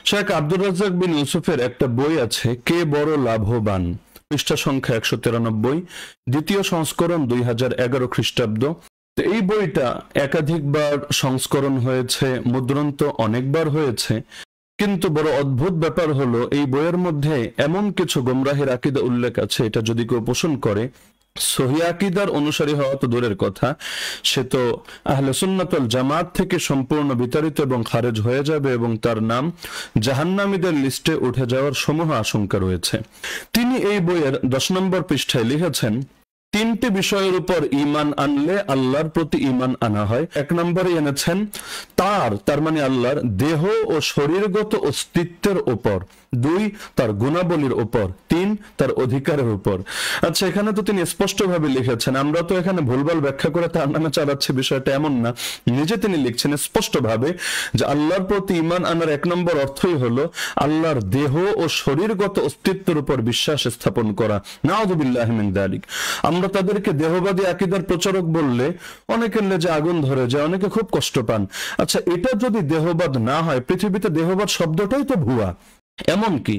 শেখ আব্দুর রাজ্জাক বিন ইউসুফের একটা বই আছে, কে বড় লাভবান, পৃষ্ঠা সংখ্যা 193, দ্বিতীয় সংস্করণ 2011 খ্রিস্টাব্দ। এই বইটা একাধিকবার সংস্করণ হয়েছে, মুদ্রণ তো অনেকবার হয়েছে, কিন্তু বড় অদ্ভুত ব্যাপার হলো এই বইয়ের মধ্যে এমন কিছু গোমরাহের আকীদা উল্লেখ আছে, এটা যদি কেউ পোষণ করে সহিহ আকীদার অনুসারী হওয়া তো দূরের কথা, সে তো আহলে সুন্নাত ওয়াল জামাত থেকে সম্পূর্ণ বিতাড়িত এবং খারেজ হয়ে যাবে এবং তার নাম জাহান্নামীদের লিস্টে উঠে যাওয়ার সমূহ আশঙ্কা রয়েছে। তিনি এই বইয়ের 10 নম্বর পৃষ্ঠায় লিখেছেন, তিনটি বিষয়ের উপর ঈমান আনলে আল্লাহর প্রতি ঈমান আনা হয়। 1 নম্বরে এনেছেন তার মানে আল্লাহর দেহ ও শরীরগত অস্তিত্বের উপর, 2 তার গুণাবলীর উপর, 3 তার অধিকারের উপর। আচ্ছা, এখানে তো তিনি স্পষ্টভাবে লিখেছেন, আমরা তো এখানে ভুলভাল ব্যাখ্যা করে তার নামে চালাচ্ছি, বিষয়টা এমন না। নিজে তিনি লিখছেন স্পষ্টভাবে যে আল্লাহর প্রতি ঈমান আনার 1 নম্বর অর্থই হলো আল্লাহর দেহ ও শরীরগত অস্তিত্বের উপর বিশ্বাস স্থাপন করা। নাউযুবিল্লাহি মিন যালিক। আমরা তাদেরকে দেহবাদী আকীদার প্রচারক বললে অনেকের লেজে আগুন ধরে যায়, অনেকে খুব কষ্ট পান। আচ্ছা, এটা যদি দেহবাদ না হয়, পৃথিবীতে দেহবাদ শব্দটাই তো ভুয়া। এমনকি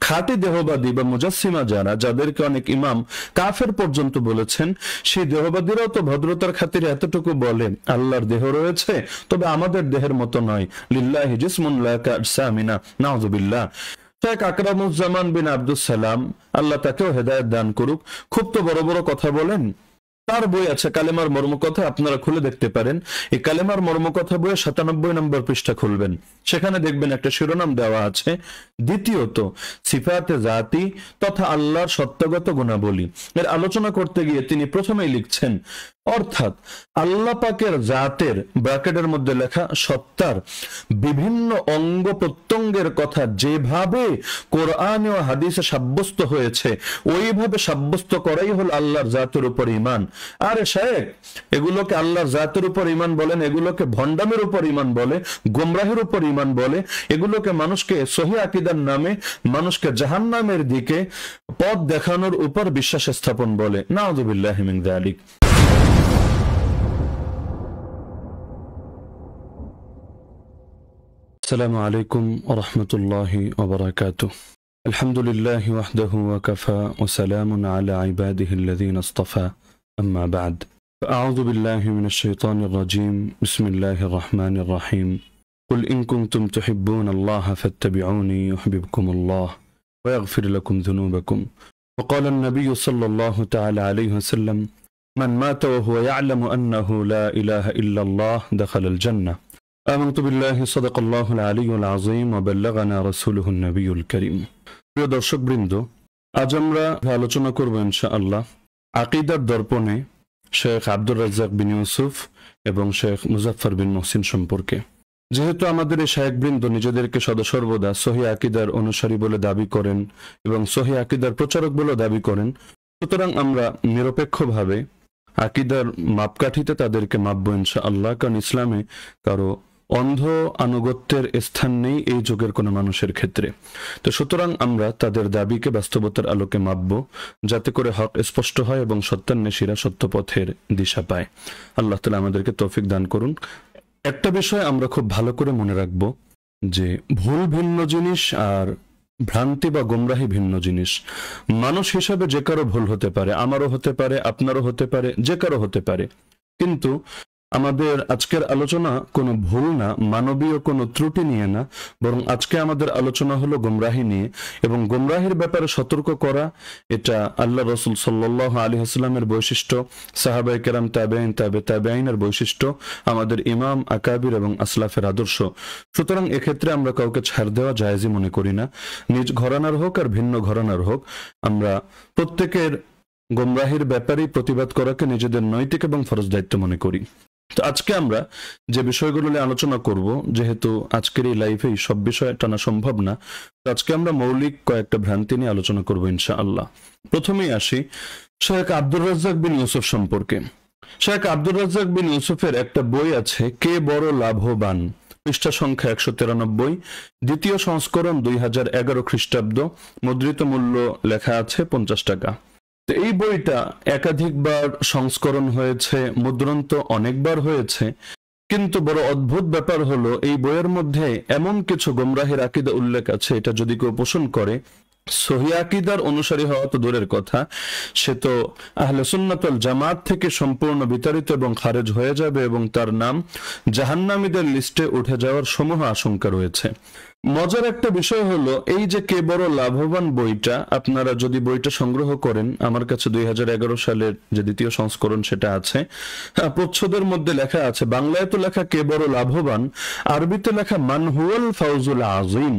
খাঁটি দেহবাদী বা মুজাসসিমা যারা, যাদেরকে অনেক ইমাম কাফের পর্যন্ত বলেছেন, সেই দেহবাদীরাও তো ভদ্রতার খাতিরে এতটুকু বলে আল্লাহর দেহ রয়েছে, তবে আমাদের দেহের মতো নয়। লিল্লাহি জিসমুন লা কা'সামিনা, নাউযুবিল্লাহ। শেখ আকরামুজ্জামান বিন আব্দুস সালাম, আল্লাহ তাকেও হেদায়েত দান করুক, খুব তো বড় বড় কথা বলেন। তার বই আছে কালেমার মর্মকথা, আপনারা খুলে দেখতে পারেন। এই কালেমার মর্মকথা বইয়ে 97 নম্বর পৃষ্ঠা খুলবেন, সেখানে দেখবেন একটা শিরোনাম দেওয়া আছে, দ্বিতীয়ত সিফাতে জাতি তথা আল্লাহর সত্যগত গুণাবলী। এর আলোচনা করতে গিয়ে তিনি প্রথমেই লিখছেন, অর্থাৎ আল্লাহ পাকের জাতের ব্র্যাকেটের মধ্যে লেখা সত্তার বিভিন্ন অঙ্গ প্রত্যঙ্গের কথা যেভাবে কোরআন ও হাদিসে সাব্যস্ত হয়েছে, ওইভাবে সাব্যস্ত করাই হল আল্লাহর জাতের উপর ঈমান। আরে শায়েখ, এগুলোকে আল্লাহর জাতের উপর ঈমান বলেন, এগুলোকে ভণ্ডামের উপর ঈমান বলে, গোমরাহের উপর ঈমান বলে, এগুলোকে মানুষকে সহিহ আকীদার নামে মানুষকে জাহান্নামের দিকে পথ দেখানোর উপর বিশ্বাস স্থাপন বলে। নাউযুবিল্লাহি মিন যালিক। السلام عليكم ورحمة الله وبركاته. الحمد لله وحده وكفى وسلام على عباده الذين اصطفى، أما بعد، فأعوذ بالله من الشيطان الرجيم. بسم الله الرحمن الرحيم. قل إن كنتم تحبون الله فاتبعوني يحببكم الله ويغفر لكم ذنوبكم. وقال النبي صلى الله تعالى عليه وسلم: من مات وهو يعلم أنه لا إله إلا الله دخل الجنة. آمنت بالله صدق الله العلي العظيم وبلغنا رسوله النبي الكريم. প্রিয় দর্শকবৃন্দ, আজ আমরা আলোচনা করব ইনশাআল্লাহ আকীদার দর্পণে শেখ আব্দুর রাজ্জাক বিন ইউসুফ এবং শেখ মুজাফফর বিন মুহসিন সম্পর্কে। যেহেতু আমাদের এই শায়েখবৃন্দ নিজেদেরকে সর্বদা সহিহ আকীদার অনুসারী বলে দাবি করেন এবং সহিহ আকীদার প্রচারক বলে দাবি করেন, সুতরাং আমরা নিরপেক্ষভাবে আকীদার মাপকাঠিতে তাদেরকে মাপব ইনশাআল্লাহ, কারণ ইসলামে কারো অন্ধ আনুগত্যের স্থান নেই এই যুগের কোনো মানুষের ক্ষেত্রে। তো সুতরাং আমরা তাদের দাবিকে বাস্তবতার আলোকে মাপব, যাতে করে হক স্পষ্ট হয় এবং সত্যান্বেষীরা সত্য পথের দিশা পায়। আল্লাহ তাআলা আমাদেরকে তৌফিক দান করুন। একটা বিষয় আমরা খুব ভালো করে মনে রাখব যে ভুল ভিন্ন জিনিস আর ভ্রান্তি বা গোমরাহি ভিন্ন জিনিস। মানুষ হিসাবে যে কারো ভুল হতে পারে, আমারও হতে পারে, আপনারও হতে পারে, যে কারো হতে পারে, কিন্তু আমাদের আজকের আলোচনা কোনো ভুল না, মানবীয় কোনো ত্রুটি নিয়ে না, বরং আজকে আমাদের আলোচনা হলো গোমরাহি নিয়ে, এবং গোমরাহির ব্যাপারে সতর্ক করা। এটা আল্লাহ রাসূল সাল্লাল্লাহু আলাইহি ওয়াসাল্লামের বৈশিষ্ট্য, সাহাবায়ে কেরাম, তাবেঈন, তাবেঈনের বৈশিষ্ট্য, আমাদের ইমাম আকাবির এবং আসলাফের আদর্শ। সুতরাং এক্ষেত্রে আমরা কাউকে ছাড় দেওয়া জায়েজই মনে করি না, নিজ ঘরানার হোক আর ভিন্ন ঘরানার হোক। আমরা প্রত্যেকের গোমরাহির ব্যাপারেই প্রতিবাদ করাকে নিজেদের নৈতিক এবং ফরজ দায়িত্ব মনে করি। তো আজকে আমরা যে বিষয়গুলো নিয়ে আলোচনা করব, যেহেতু আজকের এই লাইভেই সব বিষয় টানা সম্ভব না, তো আজকে আমরা মৌলিক কয়েকটা ভ্রান্তি নিয়ে আলোচনা করব ইনশাআল্লাহ। প্রথমেই আসি শেখ আব্দুর রাজ্জাক বিন ইউসুফ সম্পর্কে। শেখ আব্দুর রাজ্জাক বিন ইউসুফের একটা বই আছে, কে বড় লাভবান, পৃষ্ঠা সংখ্যা 193, দ্বিতীয় সংস্করণ 2011 খ্রিস্টাব্দ, মুদ্রিত মূল্য লেখা আছে 50 টাকা। এই বইটা একাধিকবার সংস্করণ হয়েছে, মুদ্রণ তো অনেকবার হয়েছে, কিন্তু বড় অদ্ভুত ব্যাপার হলো এই বইয়ের মধ্যে এমন কিছু গোমরাহির আকীদা উল্লেখ আছে, এটা যদি কেউ পোষণ করে সহিহ আকীদার অনুসারী হওয়া তো দূরের কথা, সে তো আহলে সুন্নাত ওয়াল জামাত থেকে সম্পূর্ণ বিতাড়িত এবং খারেজ হয়ে যাবে এবং তার নাম জাহান্নামীদের লিস্টে উঠে যাওয়ার সমূহ আশঙ্কা রয়েছে। মজার একটা বিষয় হলো এই যে কে বড় লাভবান বইটা, আপনারা যদি বইটা সংগ্রহ করেন, আমার কাছে 2011 সালের যে দ্বিতীয় সংস্করণ সেটা আছে, প্রচ্ছদের মধ্যে লেখা আছে, বাংলায় তো লেখা কে বড় লাভবান, আরবিতে লেখা মান হুয়াল ফাউজুল আযীম।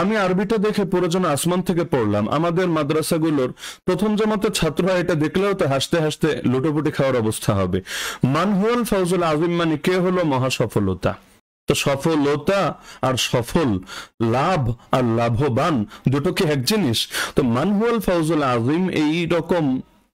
আমি আরবিটা দেখে পুরো যেন আসমান থেকে পড়লাম। আমাদের মাদ্রাসাগুলোর প্রথম জামাতের ছাত্ররা এটা দেখলেও তো হাসতে হাসতে লুটোপুটি খাওয়ার অবস্থা হবে। মান হুয়াল ফাউজুল আযীম মানে কে হলো মহা সফলতা। তো সফলতা আর সফল, লাভ আর লাভবান দুটো কি এক জিনিস? তো মান হুয়াল ফাউজুল আযীম এই রকম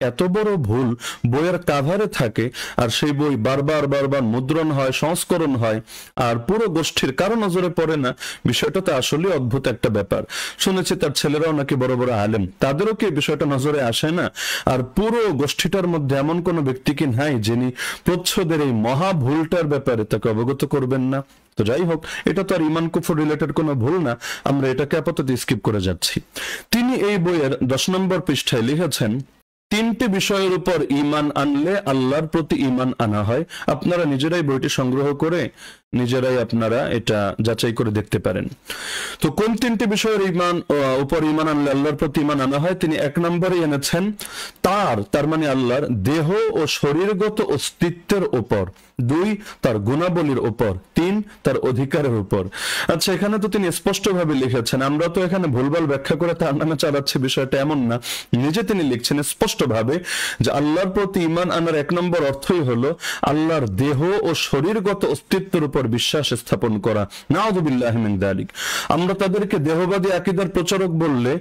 এত বড় ভুল বইয়ের কাভারে থাকে, আর সেই বই বারবার বারবার মুদ্রণ হয়, সংস্করণ হয়, আর পুরো গোষ্ঠীর কারো নজরে পড়ে না। বিষয়টা তো আসলে অদ্ভুত একটা ব্যাপার। শুনেছি তার ছেলেরাও নাকি বড় বড় আলেম, তাদেরও কি বিষয়টা নজরে আসে না? আর পুরো গোষ্ঠীটার মধ্যে এমন কোনো ব্যক্তি কি নাই যিনি প্রচ্ছদের এই মহা ভুলটার ব্যাপারে তাকে অবগত করবেন না? তো যাই হোক, এটা তো আর ইমান কুফর রিলেটেড কোনো ভুল না, আমরা এটাকে আপাতত স্কিপ করে যাচ্ছি। তিনি এই বইয়ের 10 নম্বর পৃষ্ঠায় লিখেছেন, 3টি বিষয়ের উপর ঈমান আনলে আল্লাহর প্রতি ঈমান আনা হয়। আপনারা নিজেরাই বইটি সংগ্রহ করে নিজেরাই আপনারা এটা যাচাই করে দেখতে পারেন। তো কোন 3টি বিষয়ের উপর ঈমান আনলে আল্লাহর প্রতি ঈমান আনা হয়? তিনি 1 নম্বরে এনেছেন তার মানে আল্লাহর দেহ ও শরীরগত অস্তিত্বের উপর, 2 তার গুণাবলীর উপর, 3 তার অধিকারের উপর। আচ্ছা, এখানে তো তিনি স্পষ্টভাবে লিখেছেন, আমরা তো এখানে ভুলভাল ব্যাখ্যা করে তার নামে চালাচ্ছি, বিষয়টা এমন না। নিজে তিনি লিখছেন স্পষ্টভাবে যে আল্লাহর প্রতি ঈমান আনার 1 নম্বর অর্থই হলো আল্লাহর দেহ ও শরীরগত অস্তিত্বের উপর বিশ্বাস স্থাপন করা। নাউযুবিল্লাহি মিন যালিক। আমরা তাদেরকে দেহবাদী আকীদার প্রচারক বললে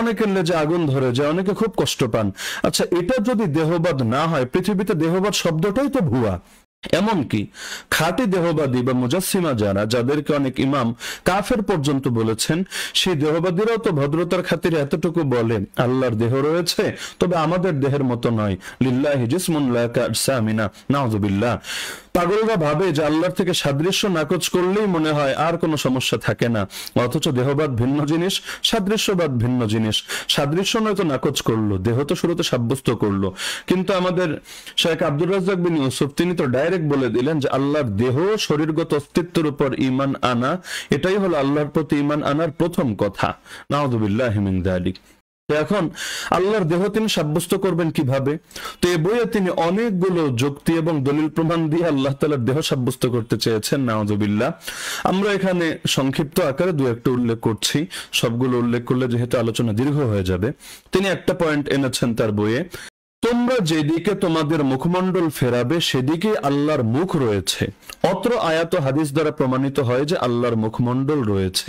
অনেকের লেজে আগুন ধরে যায়, অনেকে খুব কষ্ট পান। আচ্ছা, এটা যদি দেহবাদ না হয়, পৃথিবীতে দেহবাদ শব্দটাই তো ভুয়া। এমনকি খাঁটি দেহবাদী বা মুজাসসিমা যারা, যাদেরকে অনেক ইমাম কাফের পর্যন্ত বলেছেন, সেই দেহবাদীরাও তো ভদ্রতার খাতিরে এতটুকু বলে আল্লাহর দেহ রয়েছে, তবে আমাদের দেহের মতো নয়। লিল্লাহি জিসমুন লা কাজসামিনা। নাউযুবিল্লাহ। পাগলরা ভাবে যে আল্লাহর থেকে সাদৃশ্য নাকচ করলেই মনে হয় আর কোনো সমস্যা থাকে না, অথচ দেহবাদ ভিন্ন জিনিস, সাদৃশ্যবাদ ভিন্ন জিনিস। সাদৃশ্য নয়তো নাকচ করলো, দেহ তো শুরুতে সাব্যস্ত করলো। কিন্তু আমাদের শেখ আব্দুর রাজ্জাক বিন ইউসুফ তিনি তো ডাইরেক্ট বলে দিলেন যে আল্লাহর দেহ শরীরগত অস্তিত্বের উপর ঈমান আনা, এটাই হলো আল্লাহর প্রতি ঈমান আনার প্রথম কথা। নাউযুবিল্লাহি মিন যালিক। এখন আল্লাহর দেহ তিনি সাব্যস্ত করবেন কিভাবে? তো এই বইয়ে তিনি অনেকগুলো যুক্তি এবং দলিল প্রমাণ দিয়ে আল্লাহ তাআলার দেহ সাব্যস্ত করতে চেয়েছেন। নাউযুবিল্লাহ। আমরা এখানে সংক্ষিপ্ত আকারে 2-1টা উল্লেখ করছি, সবগুলো উল্লেখ করলে যেহেতু আলোচনা দীর্ঘ হয়ে যাবে। তিনি একটা পয়েন্ট এনেছেন তার বইয়ে, তোমরা যেদিকে তোমাদের মুখমণ্ডল ফেরাবে সেদিকে আল্লাহর মুখ রয়েছে। অত্র আয়াত হাদিস দ্বারা প্রমাণিত হয় যে আল্লাহর মুখমণ্ডল রয়েছে।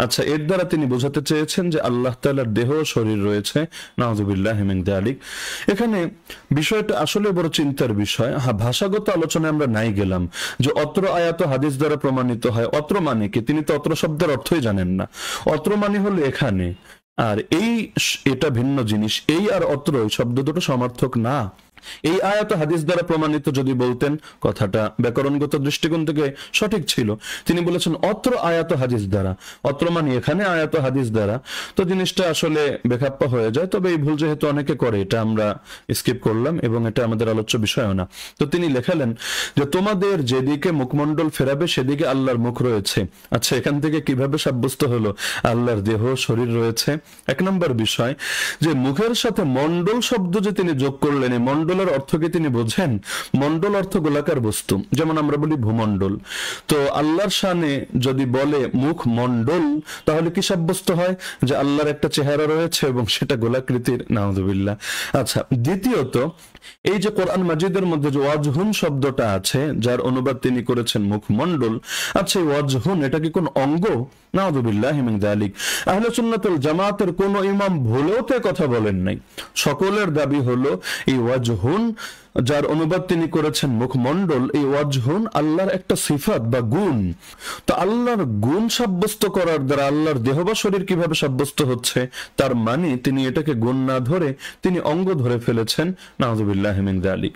আচ্ছা, এর দ্বারা তিনি বোঝাতে চেয়েছেন যে আল্লাহ তাআলার দেহ ও শরীর রয়েছে। নাউযুবিল্লাহি মিন যালিক। এখানে বিষয়টা আসলে বড় চিন্তার বিষয়। ভাষাগত আলোচনায় আমরা নাই গেলাম যে অত্র আয়াত হাদিস দ্বারা প্রমাণিত হয়, অত্র মানে কি? তিনি তো অত্র শব্দের অর্থই জানেন না। অত্র মানে হলো এখানে, আর এটা ভিন্ন জিনিস। এই আর অত্র শব্দ দুটো সমার্থক না। এই আয়াত হাদিস দ্বারা প্রমাণিত যদি বলতেন, কথাটা ব্যাকরণগত দৃষ্টিকোণ থেকে সঠিক ছিল। তিনি বলেছেন অত্র আয়াত হাদিস দ্বারা, অত্র মানে এখানে, আয়াত হাদিস দ্বারা, তো জিনিসটা আসলে বেখাপ্পা হয়ে যায়। তবে এই ভুল যেহেতু অনেকে করে, এটা আমরা স্কিপ করলাম এবং এটা আমাদের আলোচ্য বিষয়ও না। তো তিনি লেখালেন যে তোমাদের যেদিকে মুখমণ্ডল ফেরাবে সেদিকে আল্লাহর মুখ রয়েছে। আচ্ছা, এখান থেকে কিভাবে সাব্যস্ত হলো আল্লাহর দেহ শরীর রয়েছে? 1 নম্বর বিষয় যে মুখের সাথে মণ্ডল শব্দ যে তিনি যোগ করলেন, এই মণ্ডলের অর্থ কি তিনি বোঝেন? মণ্ডল অর্থ গোলাকার বস্তু, যেমন আমরা বলি ভূমণ্ডল। তো আল্লাহর শানে যদি বলে মুখ মণ্ডল, তাহলে কি সাব্যস্ত হয়? যে আল্লাহর একটা চেহারা রয়েছে এবং সেটা গোলাকৃতির। নাউযুবিল্লাহ। আচ্ছা, দ্বিতীয়ত এই যে কোরআন মাজিদের মধ্যে যে ওয়াজহুন শব্দটা আছে, যার অনুবাদ তিনি করেছেন মুখমণ্ডল, আচ্ছা এই ওয়াজহুন এটা কি কোন অঙ্গ? নাউযুবিল্লাহি মিন যালিক। আহলে সুন্নাত ওয়াল জামাতের কোন ইমাম ভুলেও তো কথা বলেন নাই। সকলের দাবি হলো এই ওয়াজহুন যার অনুবাদ তিনি করেছেন মুখমণ্ডল, এই ওয়াজহুন আল্লাহর একটা সিফাত বা গুণ। তো আল্লাহর গুণ সাব্যস্ত করার দ্বারা আল্লাহর দেহ বা শরীর কিভাবে সাব্যস্ত হচ্ছে, তার মানে তিনি এটাকে গুণ না ধরে তিনি অঙ্গ ধরে ফেলেছেন। নাউযুবিল্লাহি মিন যালিক।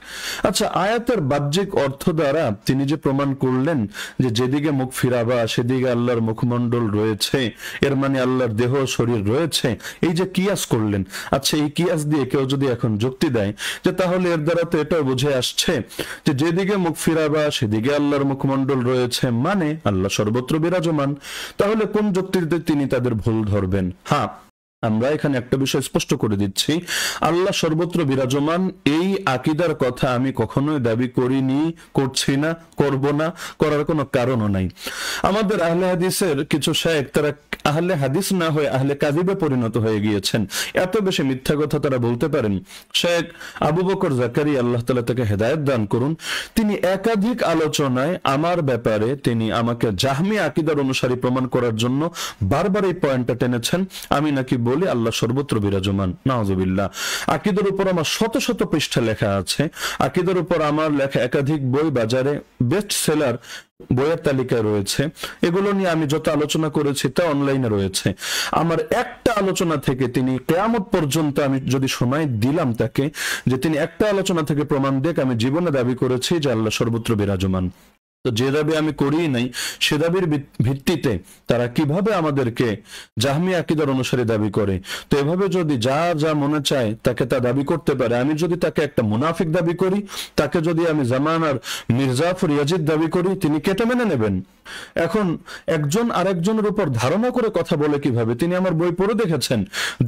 আচ্ছা, আয়াতের বাহ্যিক অর্থ দ্বারা তিনি যে প্রমাণ করলেন যে যেদিকে মুখ ফিরাবা সেদিকে আল্লাহর মুখমণ্ডল রয়েছে, এর মানে আল্লাহর দেহ শরীর রয়েছে, এই যে কিয়াস করলেন, আচ্ছা এই কিয়াস দিয়ে কেউ যদি এখন যুক্তি দেয় যে তাহলে এর দ্বারা তো এটাও বুঝে আসছে যে যেদিকে মুখ ফিরাবা সেদিকে আল্লাহর মুখমণ্ডল রয়েছে, মানে আল্লাহ সর্বত্র বিরাজমান, তাহলে কোন যুক্তিতে তিনি তাদের ভুল ধরবেন? হ্যাঁ, আমরা এখানে একটা বিষয় স্পষ্ট করে দিচ্ছি, আল্লাহ সর্বত্র বিরাজমান এই আকীদার কথা আমি কখনোই দাবি করিনি, করছি না, করব না, করার কোনো কারণও নাই। আমাদের আহলে হাদিসের কিছু শায়েখ তারা আহলে হাদিস না হয়ে আহলে কাযিবে পরিণত হয়ে গিয়েছেন, এত বেশি মিথ্যা কথা তারা বলতে পারেন। শেখ আবু বকর জাকারিয়া, আল্লাহ তাআলা তাকে হেদায়েত দান করুন, তিনি একাধিক আলোচনায় আমার ব্যাপারে তিনি আমাকে জাহমি আকীদার অনুসারী প্রমাণ করার জন্য বারবার এই পয়েন্টটা টেনেছেন, আমি নাকি বলি আল্লাহ সর্বত্র বিরাজমান। নাউযুবিল্লাহ। আকীদার উপর আমার শত শত পৃষ্ঠা লেখা আছে, আকীদার উপর আমার লেখা একাধিক বই বাজারে বেস্ট সেলার বইয়ের তালিকায় রয়েছে, এগুলো নিয়ে আমি যত আলোচনা করেছি তা অনলাইনে রয়েছে। আমার একটা আলোচনা থেকে তিনি কিয়ামত পর্যন্ত, আমি যদি সময় দিলাম তাকে যে তিনি একটা আলোচনা থেকে প্রমাণ দেখ, আমি জীবনে দাবি করেছি যে আল্লাহ সর্বত্র বিরাজমান। তো যে দাবি আমি করিই নাই সে দাবির ভিত্তিতে তারা কিভাবে আমাদেরকে জাহমি আকীদার অনুসারী দাবি করে? তো এভাবে যদি যা যা মনে চায় তাকে তা দাবি করতে পারে, আমি যদি তাকে একটা মুনাফিক দাবি করি, তাকে যদি আমি জামানার মির্জাফর ইয়াজিদ দাবি করি, তিনি কেটে মেনে নেবেন? এখন একজন আরেকজনের উপর ধারণা করে কথা বলে কিভাবে? তিনি আমার বই পড়ে দেখেছেন,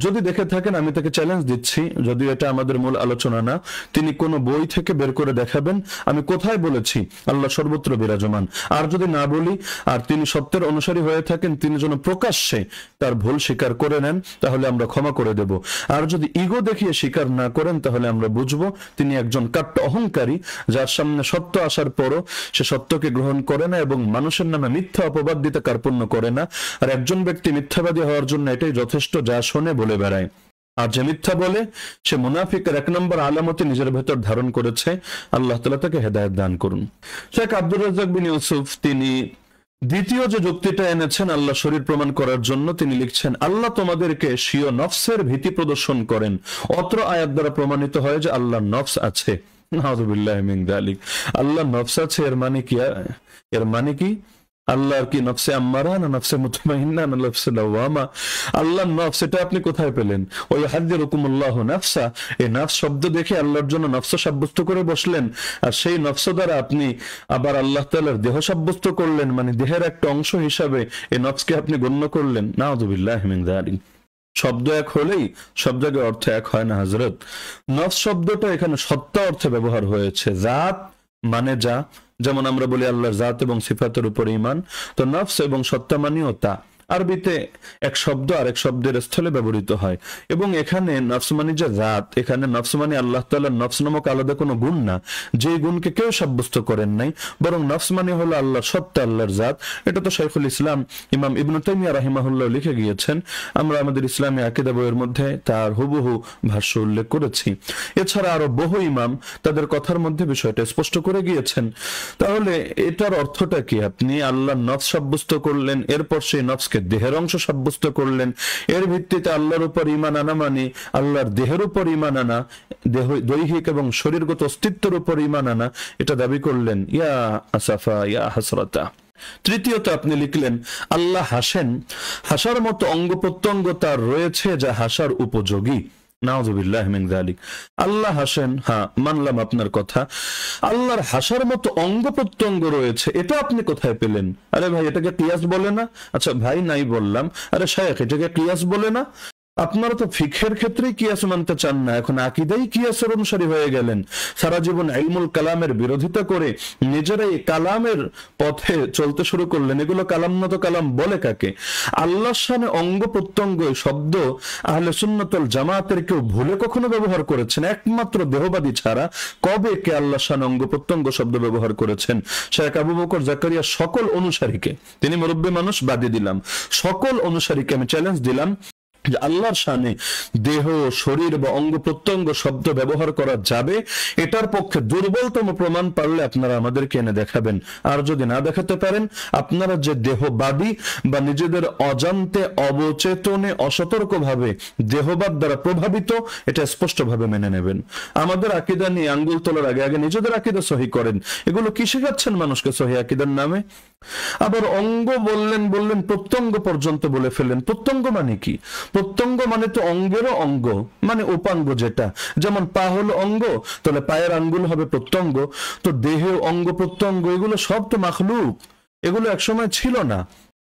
যদি দেখে থাকেন আমি তাকে চ্যালেঞ্জ দিচ্ছি, যদিও এটা আমাদের মূল আলোচনা না, তিনি কোন বই থেকে বের করে দেখাবেন আমি কোথায় বলেছি আল্লাহ সর্বত্র বিরাজমান। আর যদি না বলি আর তিনি সত্যের অনুসারী হয়ে থাকেন, তিনি যেন প্রকাশ্যে তার ভুল স্বীকার করে নেন, তাহলে আমরা ক্ষমা করে দেব। আর যদি ইগো দেখিয়ে স্বীকার না করেন, তাহলে আমরা বুঝবো তিনি একজন কাট্ট অহংকারী, যার সামনে সত্য আসার পরও সে সত্যকে গ্রহণ করে না এবং মানুষের নামে মিথ্যা অপবাদ দিতে কার্পণ্য করে না। আর একজন ব্যক্তি মিথ্যাবাদী হওয়ার জন্য এটাই যথেষ্ট, যা শোনে বলে বেড়ায়। আর যে মিথ্যা বলে সে মুনাফিকের এক নম্বর আলামতে নিজের ভেতর ধারণ করেছে। আল্লাহ তাআলা তাকে হেদায়েত দান করুন। শেখ আব্দুর রাজ্জাক বিন ইউসুফ তিনি দ্বিতীয় যে যুক্তিটা এনেছেন আল্লাহ শরীর প্রমাণ করার জন্য, তিনি লিখছেন আল্লাহ তোমাদেরকে স্বীয় নফসের ভীতি প্রদর্শন করেন, অত্র আয়াত দ্বারা প্রমাণিত হয় যে আল্লাহর নফস আছে। নাউযুবিল্লাহি মিন যালিক। আল্লাহর নফস আছে এর মানে কি? আল্লাহর কি নফসে আম্মারা না নফসে মুতমাইন্না না নফসে লাওয়ামা? আল্লাহর নফস এটা আপনি কোথায় পেলেন? ওই ইউহাযযিরুকুমুল্লাহু নাফসা, এই নফস শব্দ দেখে আল্লাহর জন্য নফস সাব্যস্ত করে বসলেন, আর সেই নফস দ্বারা আপনি আবার আল্লাহ তাআলার দেহ সাব্যস্ত করলেন, মানে দেহের একটা অংশ হিসাবে এই নফসকে আপনি গণ্য করলেন। নাউযুবিল্লাহি মিন যালিক। শব্দ এক হলেই সব জায়গায় অর্থ এক হয় না হযরত। নফস শব্দটা এখানে সত্তা অর্থে ব্যবহার হয়েছে, জাত মানে যা, যেমন আমরা বলি আল্লাহর জাত এবং সিফাতের উপর ঈমান, তো নফস এবং সত্তা মানেও তা। আরবিতে এক শব্দ আরেক শব্দের স্থলে ব্যবহৃত হয়, এবং এখানে নফস মানে যে জাত, এখানে নফস মানে আল্লাহ তাআলার নফস নামক আলাদা কোনো গুণ না, যে গুণকে কেউ সাব্যস্ত করেন নাই, বরং নফস মানে হলো আল্লাহর সত্তা, আল্লাহর জাত। এটা তো শাইখুল ইসলাম ইমাম ইবনে তাইমিয়া রাহিমাহুল্লাহ লিখে গিয়েছেন, আমরা আমাদের ইসলামী আকীদা বইয়ের মধ্যে তার হুবহু ভাষ্য উল্লেখ করেছি। এছাড়া আরো বহু ইমাম তাদের কথার মধ্যে বিষয়টা স্পষ্ট করে গিয়েছেন। তাহলে এটার অর্থটা কি? আপনি আল্লাহর নফস সাব্যস্ত করলেন, এরপর সেই নফসকে দেহের অংশ সাব্যস্ত করলেন, এর ভিত্তিতে আল্লাহর উপর ঈমান আনা মানে আল্লাহর দেহের উপর ঈমান আনা, দৈহিক এবং শরীরগত অস্তিত্বের উপর ঈমান আনা, এটা দাবি করলেন। ইয়া আসাফা ইয়া হাসরাতা। তৃতীয়ত আপনি লিখলেন আল্লাহ হাসেন, হাসার মতো অঙ্গ প্রত্যঙ্গ তার রয়েছে যা হাসার উপযোগী। নাউযুবিল্লাহি মিন যালিক। আল্লাহ হাসেন, হ্যাঁ মানলাম আপনার কথা, আল্লাহর হাসার মতো অঙ্গ প্রত্যঙ্গ রয়েছে, এটা আপনি কোথায় পেলেন? আরে ভাই এটাকে কিয়াস বলে না? আচ্ছা ভাই নাই বললাম, আরে শায়েখ এটাকে কিয়াস বলে না? আপনারা তো ফিকহের ক্ষেত্রেই কিয়াস মানতে চান না, এখন আকীদাই কিয়াসের অনুসারী হয়ে গেলেন। সারা জীবন ইলমুল কালামের বিরোধিতা করে নিজেরাই কালামের পথে চলতে শুরু করলেন। এগুলো কালাম না তো কালাম বলে কাকে? আল্লাহর শানে অঙ্গ প্রত্যঙ্গ শব্দ আহলে সুন্নাত ওয়াল জামাতের কেউ ভুলে কখনো ব্যবহার করেছেন? একমাত্র দেহবাদী ছাড়া কবে কে আল্লাহর শানে অঙ্গ প্রত্যঙ্গ শব্দ ব্যবহার করেছেন? শেখ আবু বকর জাকারিয়া সকল অনুসারীকে, তিনি মুরব্বী মানুষ বাদী দিলাম, সকল অনুসারীকে আমি চ্যালেঞ্জ দিলাম, যে আল্লাহর শানে দেহ, শরীর বা অঙ্গ প্রত্যঙ্গ শব্দ ব্যবহার করা যাবে, এটার পক্ষে দুর্বলতম প্রমাণ পারলে আপনারা আমাদেরকে এনে দেখাবেন। আর যদি না দেখাতে পারেন, আপনারা যে দেহবাদী বা নিজেদের অজান্তে, অবচেতনে, অসতর্কভাবে দেহবাদ দ্বারা প্রভাবিত, এটা স্পষ্টভাবে মেনে নেবেন। আমাদের আকীদা নিয়ে আঙ্গুল তোলার আগে আগে নিজেদের আকীদা সহি করেন। এগুলো কি শেখাচ্ছেন মানুষকে সহি আকীদার নামে? আবার অঙ্গ বললেন প্রত্যঙ্গ পর্যন্ত বলে ফেললেন। প্রত্যঙ্গ মানে কি? প্রত্যঙ্গ মানে তো অঙ্গেরও অঙ্গ, মানে উপাঙ্গ যেটা। যেমন পা হলো অঙ্গ, তাহলে পায়ের আঙ্গুল হবে প্রত্যঙ্গ। তো দেহে অঙ্গ প্রত্যঙ্গ এগুলো সব তো মাখলুক, এগুলো একসময় ছিল না,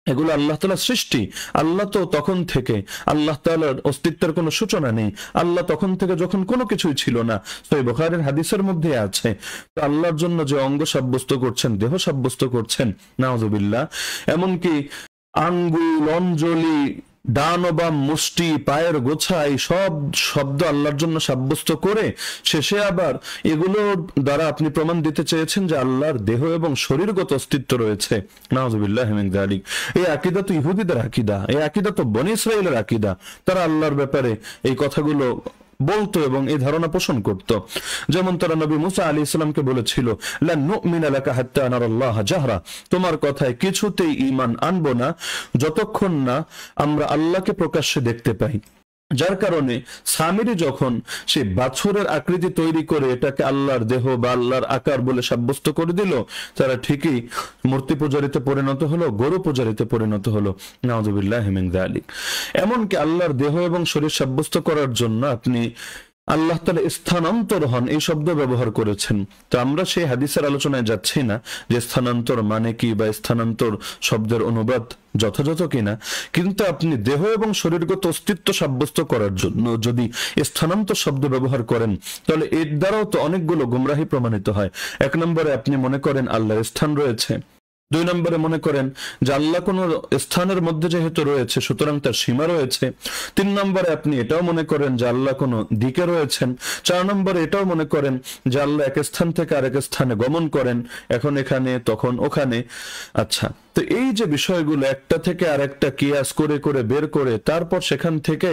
এগুলো আল্লাহ তাআলার সৃষ্টি। আল্লাহ তো তখন থেকে, আল্লাহ তাআলার অস্তিত্বের কোনো সূচনা নেই। আল্লাহ তখন থেকে যখন কোনো কিছুই ছিল না। সহিহ বুখারীর হাদিসের মধ্যে আছে, তো আল্লাহর জন্য যে অঙ্গ সাব্যস্ত করছেন, দেহ সাব্যস্ত করছেন, নাউযুবিল্লাহ, এমনকি আঙ্গুল, অঞ্জলি, ডান ও বাম মুষ্টি, পায়ের গোছাই সব শব্দ আল্লাহর জন্য সাব্যস্ত করে শেষে আবার এগুলোর দ্বারা আপনি প্রমাণ দিতে চেয়েছেন যে আল্লাহর দেহ এবং শরীরগত অস্তিত্ব রয়েছে। নাউযুবিল্লাহ মিন যালিক। এই আকীদা তো ইহুদিদের আকীদা, এই আকীদা তো বনী ইসরাঈলের আকীদা। তারা আল্লাহর ব্যাপারে এই কথাগুলো বলতো এবং এই ধারণা পোষণ করত। যেমন তারা নবী মুসা আলাইহিস সালামকে বলেছিল, লা নুমিনা লাকা হাত্তা নারাল্লাহ জাহরা, তোমার কথায় কিছুতেই ঈমান আনবো না যতক্ষণ না আমরা আল্লাহকে প্রকাশ্যে দেখতে পাই। যার কারণে সামিরি যখন সে বাছুরের আকৃতি তৈরি করে এটাকে আল্লাহর দেহ বা আল্লাহর আকার বলে সাব্যস্ত করে দিল, তারা ঠিকই মূর্তি পূজারিতে পরিণত হলো, গরু পূজারিতে পরিণত হলো। নাউযুবিল্লাহ মিন যালিক। এমনকি আল্লাহর দেহ এবং শরীর সাব্যস্ত করার জন্য আপনি আল্লাহ তাআলা স্থানান্তর হন এই শব্দ ব্যবহার করেছেন। তো আমরা সেই হাদিসের আলোচনায় যাচ্ছি না যে স্থানান্তর মানে কি বা স্থানান্তর শব্দের অনুবাদ যথাযথ কিনা, কিন্তু আপনি দেহ এবং শরীরগত অস্তিত্ব সাব্যস্ত করার জন্য যদি স্থানান্তর শব্দ ব্যবহার করেন, তাহলে এর দ্বারাও তো অনেকগুলো গুমরাহি প্রমাণিত হয়। এক নম্বরে আপনি মনে করেন আল্লাহর স্থান রয়েছে, দুই নম্বরে মনে করেন যে আল্লাহ কোন স্থানের মধ্যে যেহেতু রয়েছে সুতরাং তার সীমা রয়েছে, তিন নম্বরে আপনি এটাও মনে করেন যে আল্লাহ কোন দিকে রয়েছেন, চার নম্বরে এটাও মনে করেন যে আল্লাহ এক স্থান থেকে আরেক স্থানে গমন করেন, এখন এখানে তখন ওখানে। আচ্ছা, তো এই যে বিষয়গুলো একটা থেকে আরেকটা কিয়াস করে করে বের করে তারপর সেখান থেকে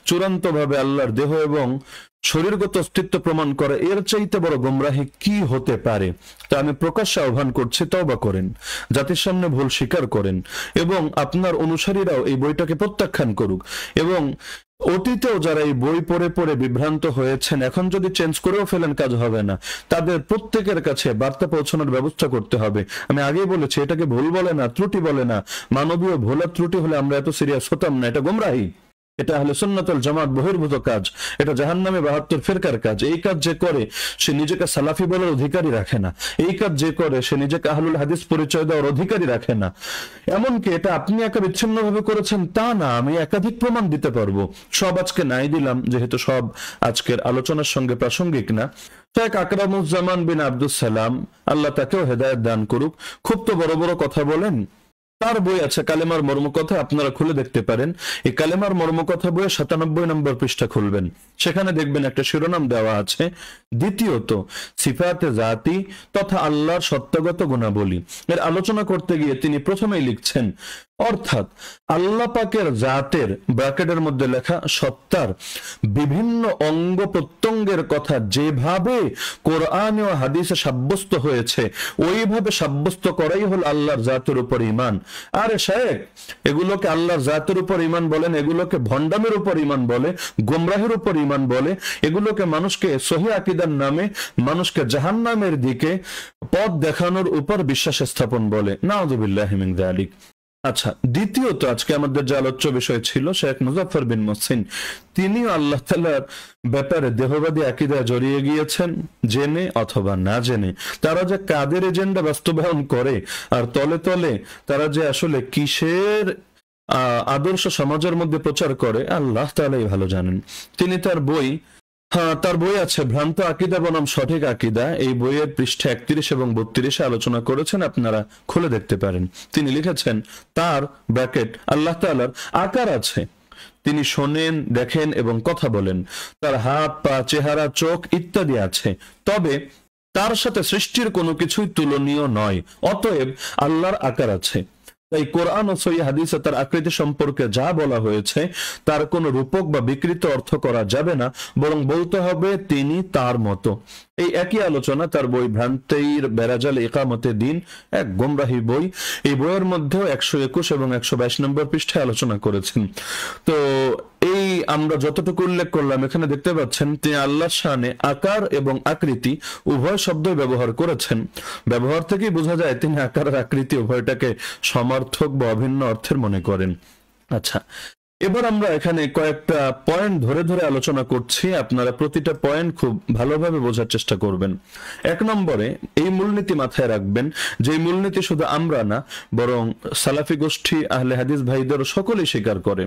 চূড়ান্তভাবে আল্লাহর দেহ এবং শরীরগত অস্তিত্ব প্রমাণ করে, এর চাইতে বড় গোমরাহি কি হতে পারে? তা আমি প্রকাশ্যে আহ্বান করছি, তওবা করেন, জাতির সামনে ভুল স্বীকার করেন এবং আপনার অনুসারীরাও এই বইটাকে প্রত্যাখ্যান করুক। এবং অতীতেও যারা এই বই পড়ে পড়ে বিভ্রান্ত হয়েছেন, এখন যদি চেঞ্জ করেও ফেলেন কাজ হবে না, তাদের প্রত্যেকের কাছে বার্তা পৌঁছানোর ব্যবস্থা করতে হবে। আমি আগেই বলেছি, এটাকে ভুল বলে না, ত্রুটি বলে না। মানবীয় ভুল আর ত্রুটি হলে আমরা এত সিরিয়াস হতাম না। এটা গোমরাহি, এটা আহলে সুন্নাত ওয়াল জামাত বহির্ভূত কাজ, এটা জাহান্নামে 72 ফিরকার কাজ। এই কাজ যে করে সে নিজেকে সালাফি বলার অধিকারী রাখে না, এই কাজ যে করে সে নিজেকে আহলুল হাদিস পরিচয় দেওয়ার অধিকারী রাখে না। এমনকি এটা আপনি একা বিচ্ছিন্নভাবে করেছেন তা না, আমি একাধিক প্রমাণ দিতে পারবো। সব আজকে নাই দিলাম, যেহেতু সব আজকের আলোচনার সঙ্গে প্রাসঙ্গিক না। শেখ আকরামুজ্জামান বিন আব্দুস সালাম, আল্লাহ তাকেও হেদায়েত দান করুক, খুব তো বড় বড় কথা বলেন। তার বই আছে কালেমার মর্মকথা, আপনারা খুলে দেখতে পারেন। এই কালেমার মর্মকথা বইয়ে 97 নম্বর পৃষ্ঠা খুলবেন, সেখানে দেখবেন একটা শিরোনাম দেওয়া আছে, দ্বিতীয়ত সিফাতে জাতি তথা আল্লাহর সত্তাগত গুণাবলী। এর আলোচনা করতে গিয়ে তিনি প্রথমেই লিখছেন, অর্থাৎ আল্লাহ পাকের জাতের ব্র্যাকেটের মধ্যে লেখা সত্তার বিভিন্ন অঙ্গ প্রত্যঙ্গের কথা যেভাবে কোরআন ও হাদিসে সাব্যস্ত হয়েছে ওইভাবে সাব্যস্ত করাই হল আল্লাহর জাতের উপর ঈমান। আরে শায়েখ, এগুলোকে আল্লাহর জাতের উপর ঈমান বলেন, এগুলোকে ভণ্ডামের উপর ঈমান বলে, গোমরাহের উপর ঈমান বলে, এগুলোকে মানুষকে সহিহ আকীদার নামে মানুষকে জাহান্নামের দিকে পথ দেখানোর উপর বিশ্বাস স্থাপন বলে। নাউযুবিল্লাহি মিন যালিক। আচ্ছা, দ্বিতীয়ত আজকে আমাদের যে আলোচ্য বিষয় ছিল, শেখ মুজাফফর বিন মুহসিন, তিনিও আল্লাহ তাআলার ব্যাপারে দেহবাদী আকীদায় জড়িয়ে গিয়েছেন, জেনে অথবা না জেনে। তারা যে কাদের এজেন্ডা বাস্তবায়ন করে আর তলে তলে তারা যে আসলে কিসের আদর্শ সমাজের মধ্যে প্রচার করে, আল্লাহ তাআলাই ভালো জানেন। তিনি তার বই আছে ভ্রান্ত আকীদা বনাম সঠিক আকীদা, এই বইয়ের পৃষ্ঠা 31 এবং 32 আলোচনা করেছেন, আপনারা খুলে দেখতে পারেন। তিনি লিখেছেন, তার ব্র্যাকেট আল্লাহ তাআলার আকার আছে, তিনি শোনেন, দেখেন এবং কথা বলেন, তার হাত, পা, চেহারা, চোখ ইত্যাদি আছে, তবে তার সাথে সৃষ্টির কোনো কিছুই তুলনীয় নয়। অতএব আল্লাহর আকার আছে, তাই কোরআন ও সহিহ হাদিসে তার আকৃতি সম্পর্কে যা বলা হয়েছে তার কোনো রূপক বা বিকৃত অর্থ করা যাবে না, বরং বলতে হবে তিনি তার মতো। এই একই আলোচনা তার বই ভ্রান্তির বেড়াজাল ইকামতে দিন, এক গোমরাহি বই, এই বইয়ের মধ্যেও 121 এবং 122 নম্বর পৃষ্ঠায় আলোচনা করেছেন। তো এই আমরা যতটুকু উল্লেখ করলাম এখানে দেখতে পাচ্ছেন তিনি আল্লাহর শানে আকার এবং আকৃতি উভয় শব্দ ব্যবহার করেছেন। ব্যবহার থেকেই বোঝা যায় তিনি আকার আর আকৃতি উভয়টাকে সমার্থক বা অভিন্ন অর্থের মনে করেন। আচ্ছা, এবার আমরা এখানে কয়েকটা পয়েন্ট ধরে ধরে আলোচনা করছি, আপনারা প্রতিটা পয়েন্ট খুব ভালোভাবে বোঝার চেষ্টা করবেন। 1 নম্বরে এই মূলনীতি মাথায় রাখবেন, যে মূলনীতি শুধু আমরা না বরং সালাফি গোষ্ঠী আহলে হাদিস ভাইদের সকলেই স্বীকার করে।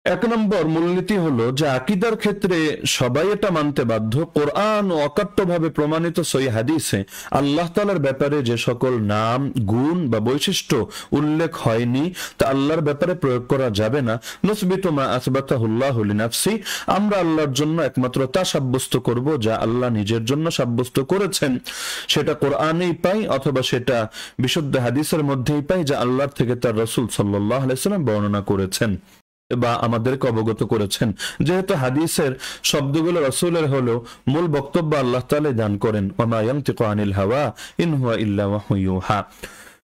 1 নম্বর মূলনীতি হলো যে আকীদার ক্ষেত্রে সবাই এটা মানতে বাধ্য, কোরআন ও অকাট্যভাবে প্রমাণিত সহিহ হাদিসে আল্লাহ তাআলার ব্যাপারে যে সকল নাম, গুণ বা বৈশিষ্ট্য উল্লেখ হয়নি তা আল্লাহর ব্যাপারে প্রয়োগ করা যাবে না। নুসবিতু মা আসবাতাহুল্লাহু লিনাফসি, আমরা আল্লাহর জন্য একমাত্র তা সাব্যস্ত করব যা আল্লাহ নিজের জন্য সাব্যস্ত করেছেন, সেটা কোরআনেই পাই অথবা সেটা বিশুদ্ধ হাদিসের মধ্যেই পাই যা আল্লাহর থেকে তার রাসূল সাল্লাল্লাহু আলাইহি ওয়াসাল্লাম বর্ণনা করেছেন বা আমাদেরকে অবগত করেছেন। যেহেতু হাদিসের শব্দগুলো রাসূলের হলো, মূল বক্তব্য আল্লাহ তাআলা দান করেন, ওয়া মা ইয়ানতিকু আনিল হাওয়া ইন হুয়া ইল্লা ওয়াহয়ুন ইউহা।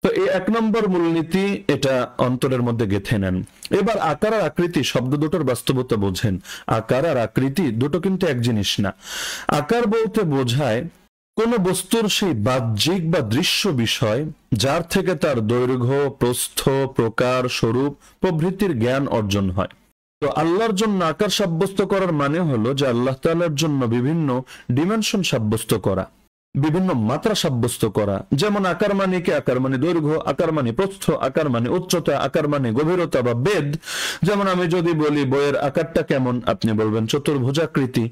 তো এই 1 নম্বর মূলনীতি এটা অন্তরের মধ্যে গেঁথে নেন। এবার আকার আর আকৃতি শব্দ দুটোর বাস্তবতা বোঝেন। আকার আর আকৃতি দুটো কিন্তু এক জিনিস না। আকার বলতে বোঝায় কোন বস্তুর সেই বাহ্যিক বা দৃশ্য বিষয় যার থেকে তার দৈর্ঘ্য, প্রস্থ, প্রকার, স্বরূপ প্রভৃতির জ্ঞান অর্জন হয়। তো আল্লাহর জন্য আকার সাব্যস্ত করার মানে হলো যে আল্লাহ তাআলার জন্য বিভিন্ন ডিমেনশন সাব্যস্ত করা, বিভিন্ন মাত্রা সাব্যস্ত করা। যেমন আকার মানে কি? আকার মানে দৈর্ঘ্য, আকার মানে প্রস্থ, আকার মানে উচ্চতা, আকার মানে গভীরতা বা বেদ। যেমন আমি যদি বলি বইয়ের আকারটা কেমন, আপনি বলবেন চতুর্ভুজাকৃতি,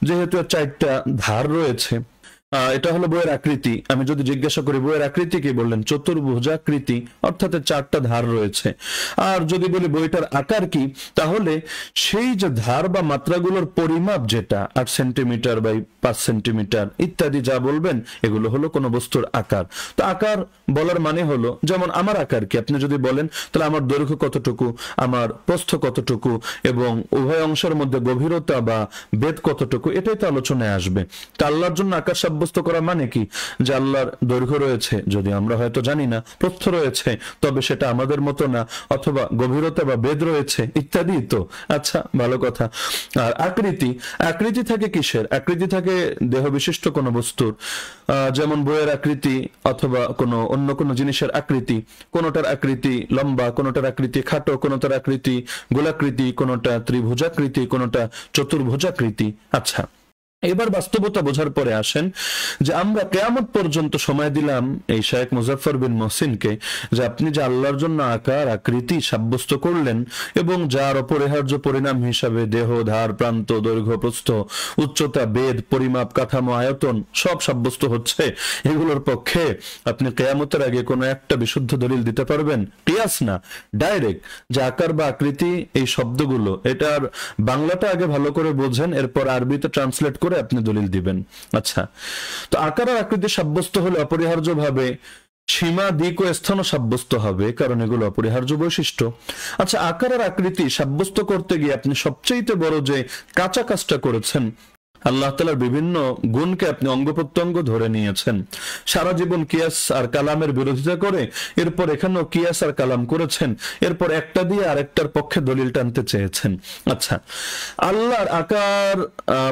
যেহেতু 4টা ধার রয়েছে এটা হলো বইয়ের আকৃতি। আমি যদি জিজ্ঞাসা করি বইয়ের আকৃতি কি, বললেন চতুর্ভুজাকৃতি, অর্থাৎ 4টা ধার রয়েছে। আর যদি বলি বইটার আকার কি, তাহলে সেই যে ধার বা মাত্রাগুলোর পরিমাপ যেটা 8 সেন্টিমিটার বাই 5 সেন্টিমিটার ইত্যাদি যা বলবেন এগুলো হলো কোনো বস্তুর আকার। তো আকার বলার মানে হলো, যেমন আমার আকার কি, আপনি যদি বলেন তাহলে আমার দৈর্ঘ্য কতটুকু, আমার প্রস্থ কতটুকু এবং উভয় অংশের মধ্যে গভীরতা বা বেদ কতটুকু, এটাই তো আলোচনায় আসবে। তা আল্লাহর জন্য আকার সাব্যস্ত করা মানে কি? যে আল্লাহর দৈর্ঘ্য রয়েছে, যদি আমরা হয়তো জানি না, প্রস্থ রয়েছে তবে সেটা আমাদের মতো না, অথবা গভীরতা বা বেদ রয়েছে ইত্যাদি। তো আচ্ছা, ভালো কথা। আর আকৃতি, আকৃতি থাকে কিসের? আকৃতি থাকে দেহ বিশিষ্ট কোনো বস্তুর, যেমন বইয়ের আকৃতি অথবা কোনো অন্য কোনো জিনিসের আকৃতি। কোনোটার আকৃতি লম্বা, কোনোটার আকৃতি খাটো, কোনোটার আকৃতি গোলাকৃতি, কোনোটা ত্রিভুজাকৃতি, কোনোটা চতুর্ভুজাকৃতি। আচ্ছা, এবার বাস্তবতা বোঝার পরে আসেন যে আমরা কিয়ামত পর্যন্ত সময় দিলাম এই শেখ মুজাফফর বিন মহসিনকে, যে আপনি যে আল্লাহর জন্য আকার আকৃতি সাব্যস্ত করলেন এবং যার অপরিহার্য পরিণাম হিসাবে দেহ, ধার, প্রান্ত, দৈর্ঘ্য, প্রস্থ, উচ্চতা, বেদ, পরিমাপ, কাঠামো, আয়তন সব সাব্যস্ত হচ্ছে, এগুলোর পক্ষে আপনি কিয়ামতের আগে কোনো একটা বিশুদ্ধ দলিল দিতে পারবেন? কিয়াস না, ডাইরেক্ট। যে আকার বা আকৃতি এই শব্দগুলো, এটার বাংলাটা আগে ভালো করে বোঝেন, এরপর আরবিতে ট্রান্সলেট করে আপনি দলিল দিবেন। আচ্ছা, তো আকার আর আকৃতি সাব্যস্ত হলে অপরিহার্যভাবে সীমা, দিক ও স্থানও সাব্যস্ত হবে, কারণ এগুলো অপরিহার্য বৈশিষ্ট্য। আচ্ছা, আকার আর আকৃতি সাব্যস্ত করতে গিয়ে আপনি সবচেয়ে বড় যে কাঁচা কাজটা করেছেন, আল্লাহ তাআলার বিভিন্ন গুণকে আপনি অঙ্গ প্রত্যঙ্গ ধরে নিয়েছেন। সারা জীবন কিয়াস আর কালামের বিরোধিতা করে এরপর এখানেও কিয়াস আর কালাম করেছেন, এরপর একটা দিয়ে আরেকটার পক্ষে দলিল টানতে চেয়েছেন। আচ্ছা, আল্লাহর আকার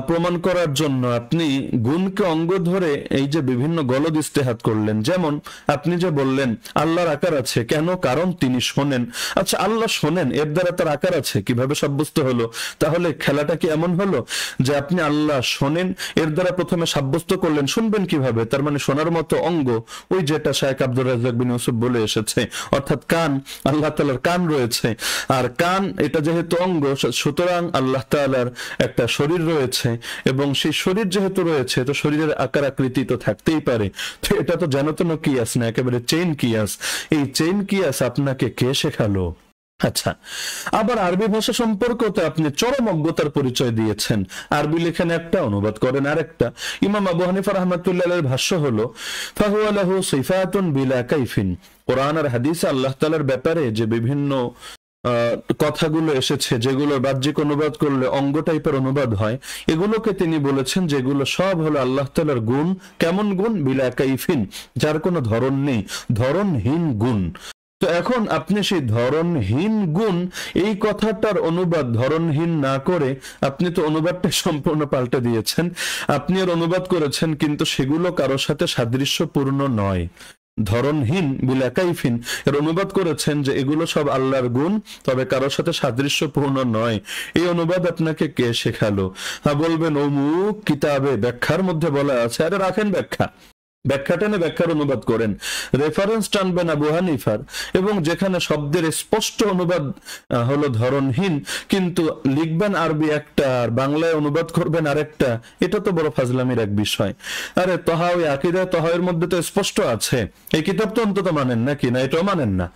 প্রমাণ করার জন্য আপনি গুণকে অঙ্গ ধরে এই যে বিভিন্ন গলদ ইস্তেহাত করলেন। যেমন আপনি যে বললেন আল্লাহর আকার আছে, কেন? কারণ তিনি শোনেন। আচ্ছা, আল্লাহ শোনেন, এর দ্বারা তার আকার আছে, কিভাবে সাব্যস্ত হলো? তাহলে খেলাটা কি এমন হলো যে আপনি আল্লাহ শোনেন এর দ্বারা প্রথমে সাব্যস্ত করলেন, শুনবেন কিভাবে? তার মানে শোনার মতো অঙ্গ ওই যেটা শেখ আব্দুর রাজ্জাক বিন ইউসুফ বলে এসেছে, অর্থাৎ কান। আল্লাহ তাআলার কান রয়েছে, আর কান এটা যেহেতু অঙ্গ, সুতরাং আল্লাহ তাআলার একটা শরীর রয়েছে, এবং সেই শরীর যেহেতু রয়েছে তো শরীরের আকার আকৃতি তো থাকতেই পারে। তো এটা তো জানো তো কিয়াস না, একেবারে চেইন কিয়াস। এই চেইন কিয়াস আপনাকে কে শেখালো? আচ্ছা, আবার আরবি ভাষা সম্পর্কেও তো আপনি চরম অজ্ঞতার পরিচয় দিয়েছেন। আরবি লেখেন একটা, অনুবাদ করেন আরেকটা। ইমাম আবু হানিফা রাহমাতুল্লাহির ভাষ্য হলো ফাহুয়া লাহু সিফাতুন বিলা কাইফিন। কোরআন আর হাদিসে আল্লাহ তাআলার ব্যাপারে যে বিভিন্ন কথাগুলো এসেছে, যেগুলো বাহ্যিক অনুবাদ করলে অঙ্গ টাইপের অনুবাদ হয়, এগুলোকে তিনি বলেছেন যেগুলো সব হলো আল্লাহ তাআলার গুণ। কেমন গুণ? বিলা কাইফিন, যার কোনো ধরন নেই, ধরনহীন গুণ। তো এখন আপনি সেই ধরনহীন গুণ, এই কথাটার অনুবাদ ধরনহীন না করে আপনি তো অনুবাদটা সম্পূর্ণ পাল্টে দিয়েছেন। আপনি এর অনুবাদ করেছেন কিন্তু সেগুলো কারোর সাথে সাদৃশ্যপূর্ণ নয়। ধরনহীন বিলা কাইফিন এর অনুবাদ করেছেন যে এগুলো সব আল্লাহর গুণ, তবে কারোর সাথে সাদৃশ্যপূর্ণ নয়। এই অনুবাদ আপনাকে কে শেখালো? হ্যাঁ, বলবেন অমুক কিতাবে ব্যাখ্যার মধ্যে বলা আছে। আরে রাখেন ব্যাখ্যা, ব্যাখ্যা টেনে ব্যাখ্যার অনুবাদ করেন, রেফারেন্স টানবেন আবু হানিফার, এবং যেখানে শব্দের স্পষ্ট অনুবাদ হলো ধরনহীন, কিন্তু লিখবেন আরবি একটা আর বাংলায় অনুবাদ করবেন আরেকটা। এটা তো বড় ফাজলামির এক বিষয়। আরে তহা ওই আকীদা তহার মধ্যে তো স্পষ্ট আছে, এই কিতাব তো অন্তত মানেন নাকি? না, এটাও মানেন না।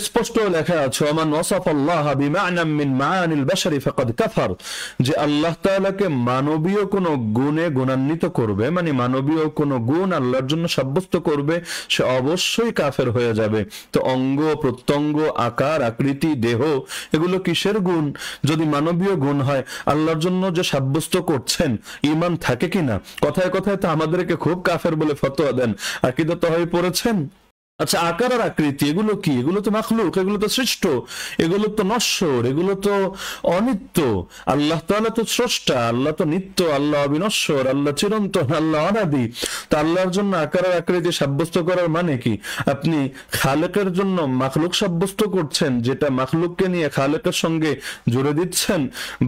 স্পষ্ট লেখা আছে ওমান ওয়াসাফাল্লাহ বিমা'নাম মিন মা'আনিল বাশারি ফাকাদ কাফার, যে আল্লাহ তাআলাকে মানবীয় কোন গুণে গুণান্বিত করবে, মানে মানবীয় কোন গুণ আল্লাহর জন্য সাব্যস্ত করবে, সে অবশ্যই কাফের হয়ে যাবে। তো অঙ্গ প্রত্যঙ্গ, আকার আকৃতি, দেহ, এগুলো কিসের গুণ? যদি মানবীয় গুণ হয়, আল্লাহর জন্য যে সাব্যস্ত করছেন, ঈমান থাকে কিনা? কথায় কথায় তো আমাদেরকে খুব কাফের বলে ফতোয়া দেন। আকীদা তো হয়ে পড়েছেন। আচ্ছা, আকার আর আকৃতি এগুলো কি? এগুলো তো মাখলুক, এগুলো তো সৃষ্ট, এগুলো তো নশ্বর, এগুলো তো অনিত্য। আল্লাহ তাআলা তো স্রষ্টা, আল্লাহ তো নিত্য, আল্লাহ অবিনশ্বর, আল্লাহ চিরন্তন, আল্লাহ অনাদি। তা আল্লাহর জন্য আকার আর আকৃতি সাব্যস্ত করার মানে কি? আপনি খালেকের জন্য মাখলুক সাব্যস্ত করছেন, যেটা মাখলুককে নিয়ে খালেকের সঙ্গে জুড়ে দিচ্ছেন,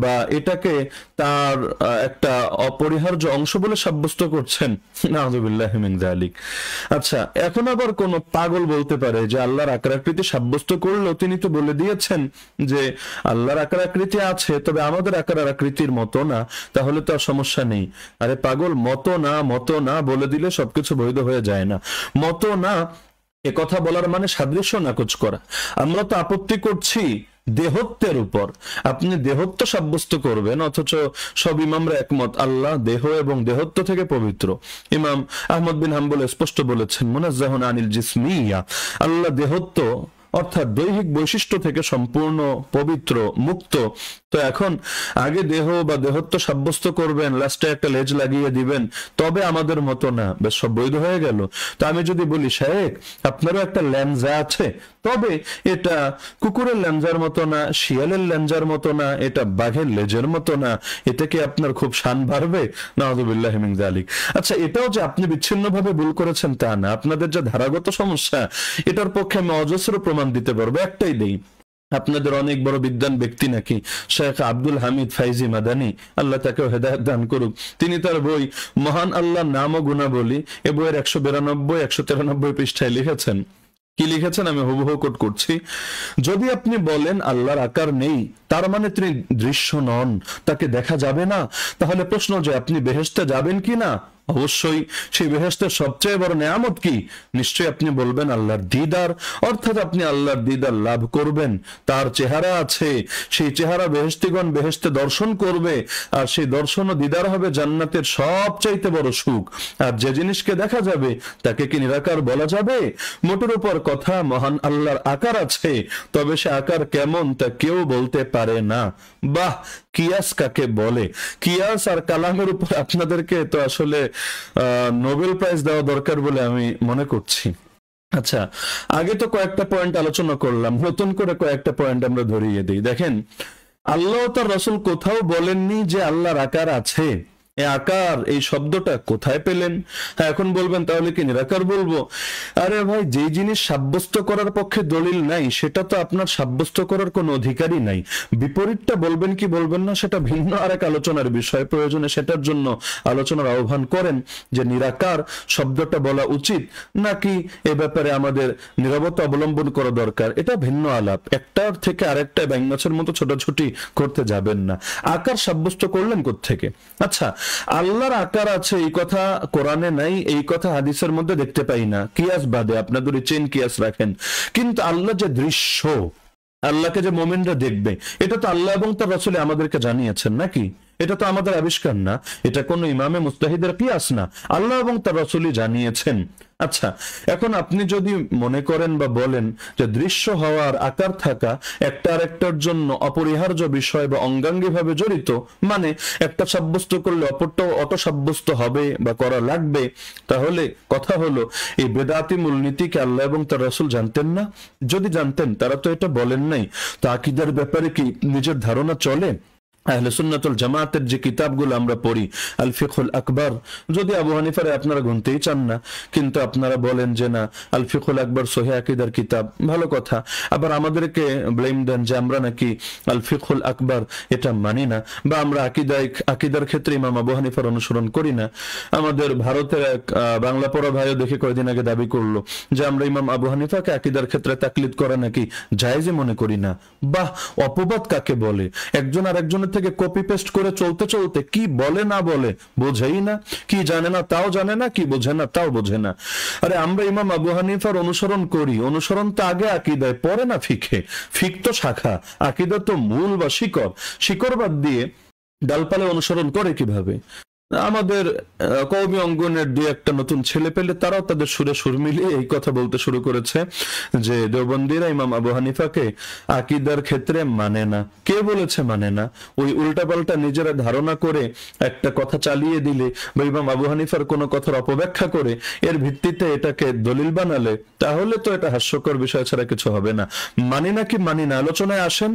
বা এটাকে তার একটা অপরিহার্য অংশ বলে সাব্যস্ত করছেন। নাউযুবিল্লাহি মিন যালিক। আচ্ছা, এখন আবার কোন পাগল বলতে পারে যে আল্লাহর আকার আকৃতি সাব্যস্ত করলেও তিনি তো বলে দিয়েছেন যে আল্লাহর আকার আকৃতি আছে, তবে আমাদের আকার আকৃতির মতো না, তাহলে তো আর সমস্যা নেই। আরে পাগল, মতো না মতো না বলে দিলে সবকিছু বৈধ হয়ে যায় না। মতো না এ কথা বলার মানে সাদৃশ্য নাকচ করা। আমরা তো আপত্তি করছি দেহত্বের উপর। আপনি দেহত্ব সাব্যস্ত করবেন, অথচ সব ইমামরা একমত আল্লাহ দেহ এবং দেহত্ব থেকে পবিত্র। ইমাম আহমদ বিন হাম্বল স্পষ্ট বলেছেন মুনাজ্জাহুন আনিল জিসমিয়া, আল্লাহ দেহত্ব অর্থাৎ দৈহিক বৈশিষ্ট্য থেকে সম্পূর্ণ পবিত্র, মুক্ত। তো এখন আগে দেহ বা দেহত্ব সাব্যস্ত করবেন, লাস্টে একটা লেজ লাগিয়ে দিবেন, তবে আমাদের মতো না, বেশ সব বৈধ হয়ে গেল। তো আমি যদি বলি শেখ আপনারও একটা ল্যাঞ্জা আছে, তবে এটা কুকুরের ল্যাঞ্জার মতো না, শিয়ালের ল্যাঞ্জার মতো না, এটা বাঘের লেজের মতো না, এটা কি আপনার খুব শান বাড়বে? নাউযুবিল্লাহি মিন যালিক। আচ্ছা, এটাও যে আপনি বিচ্ছিন্নভাবে ভুল করেছেন তা না, আপনাদের যে ধারাগত সমস্যা, এটার পক্ষে আমি অজস্র প্রমাণ দিতে পারবো। একটাই দেই, আপনাদের অনেক বড় বিদ্বান ব্যক্তি নাকি শেখ আব্দুল হামিদ ফাইজি মাদানী, আল্লাহ তাকে হেদায়েত দান করুক, তিনি তার বই মহান আল্লাহর নাম ও গুণাবলী, এ বইয়ের 192 193 পৃষ্ঠায় লিখেছেন। কি লিখেছেন আমি হুবহু কোট করছি। যদি আপনি বলেন আল্লাহর আকার নেই, তার মানে তিনি দৃশ্য নন, তাকে দেখা যাবে না, তাহলে প্রশ্ন যে আপনি বেহেশতে যাবেন কি না? অবশ্যই। সেই বেহেশতের সবচেয়ে বড় নেয়ামত কি? নিশ্চয়ই আপনি বলবেন আল্লাহর দিদার, অর্থাৎ আপনি আল্লাহর দিদার লাভ করবেন। তার চেহারা আছে, সেই চেহারা বেহেশতিগণ বেহেশতে দর্শন করবে, আর সেই দর্শন ও দিদার হবে জান্নাতের সবচাইতে বড় সুখ। আর যে জিনিসকে দেখা যাবে তাকে কি নিরাকার বলা যাবে? মোটের উপর কথা, মহান আল্লাহর আকার আছে, তবে সে আকার কেমন তা কেউ বলতে পারে না। বাহ, কিয়াস কাকে বলে? কিয়াস আর কালামের উপর আপনাদেরকে তো আসলে নোবেল প্রাইজ দেওয়া দরকার বলে আমি মনে করছি। আচ্ছা, আগে তো কয়েকটা পয়েন্ট আলোচনা করলাম, নতুন করে কয়েকটা পয়েন্ট আমরা ধরিয়ে দিই। দেখেন, আল্লাহ তার রাসূল কোথাও বলেননি যে আল্লাহর আকার আছে। এই আকার, এই শব্দটা কোথায় পেলেন? হ্যাঁ, এখন বলবেন তাহলে কি নিরাকার বলবো? আরে ভাই, যে জিনিস সাব্যস্ত করার পক্ষে দলিল নাই, সেটা তো আপনার সাব্যস্ত করার কোনো অধিকারই নাই। বিপরীতটা বলবেন কি বলবেন না সেটা ভিন্ন আরেক আলোচনার বিষয়, প্রয়োজনে সেটার জন্য আলোচনার আহ্বান করেন যে নিরাকার শব্দটা বলা উচিত নাকি এ ব্যাপারে আমাদের নীরবতা অবলম্বন করা দরকার, এটা ভিন্ন আলাপ। একটার থেকে আরেকটা ব্যাঙমাছের মতো ছোটাছুটি করতে যাবেন না। আকার সাব্যস্ত করলেন কোত্থেকে? আচ্ছা, আল্লাহর আকার আছে এই কথা কোরআনে নাই, এই কথা হাদিসের মধ্যে দেখতে পাই না, কিয়াস বাদে, আপনাদের চেন কিয়াস রাখেন। কিন্তু আল্লাহ যে দৃশ্য, আল্লাহকে যে মুমিনরা দেখবে, এটা তো আল্লাহ এবং তার রাসূল আমাদেরকে জানিয়েছেন নাকি? এটা তো আমাদের আবিষ্কার না, এটা কোনো ইমামে মুজতাহিদের কিয়াস না, আল্লাহ এবং তার রাসূলই জানিয়েছেন। আচ্ছা, এখন আপনি যদি মনে করেন বা বলেন যে দৃশ্য হওয়ার, আকার থাকা একটা আরেকটার জন্য অপরিহার্য বিষয় বা অঙ্গাঙ্গিভাবে জড়িত, মানে একটা সাব্যস্ত করলে অপরটাও অটো সাব্যস্ত হবে বা করা লাগবে, তাহলে কথা হলো এই বেদাতি মূলনীতিকে আল্লাহ এবং তার রাসূল জানতেন না? যদি জানতেন তারা তো এটা বলেন নাই। তো আকীদার ব্যাপারে কি নিজের ধারণা চলে? আহলে সুন্নাতুল জামাতের যে কিতাবগুলো আমরা পড়ি, আল ফিকহুল আকবর, যদি আবু হানিফারে আপনারা গুনতেই চান না, কিন্তু আপনারা বলেন যে না আল ফিকহুল আকবর সহিহ আকীদার কিতাব, ভালো কথা। আবার আমাদেরকে ব্লেম দেন যে আমরা নাকি আল ফিকহুল আকবর এটা মানি না, বা আমরা আকীদার ক্ষেত্রে ইমাম আবু হানিফার অনুসরণ করি না। আমাদের ভারতের এক বাংলা পড়া ভাইও দেখে কয়েকদিন আগে দাবি করলো যে আমরা ইমাম আবু হানিফাকে আকীদার ক্ষেত্রে তাকলিদ করা নাকি জায়েজই মনে করি না। বাহ, অপবাদ কাকে বলে! একজন আর একজনের থেকে কপি পেস্ট করে চলতে চলতে কি বলে না বলে বোঝেই না, কি জানে না তাও জানে না, কি বোঝে না তাও বোঝে না। আরে আমরা ইমাম আবু হানিফার অনুসরণ করি, অনুসরণ তো আগে আকীদায়, পরে না ফিকে। ফিক তো শাখা, আকীদা তো মূল বা শিকড়। শিকড় বাদ দিয়ে ডালপালা অনুসরণ করে কিভাবে? আমাদের কওমি অঙ্গনের দুই একটা নতুন ছেলে পেলে তারাও তাদের সুরে সুর মিলিয়ে এই কথা বলতে শুরু করেছে যে দেওবন্দিরা ইমাম আবু হানিফাকে আকীদার ক্ষেত্রে মানে না। কে বলেছে মানে না? ওই উল্টাপাল্টা নিজেরা ধারণা করে একটা কথা চালিয়ে দিলে বা ইমাম আবু হানিফার কোনো কথার অপব্যাখ্যা করে এর ভিত্তিতে এটাকে দলিল বানালে তাহলে তো এটা হাস্যকর বিষয় ছাড়া কিছু হবে না। মানি না কি মানি না আলোচনায় আসেন,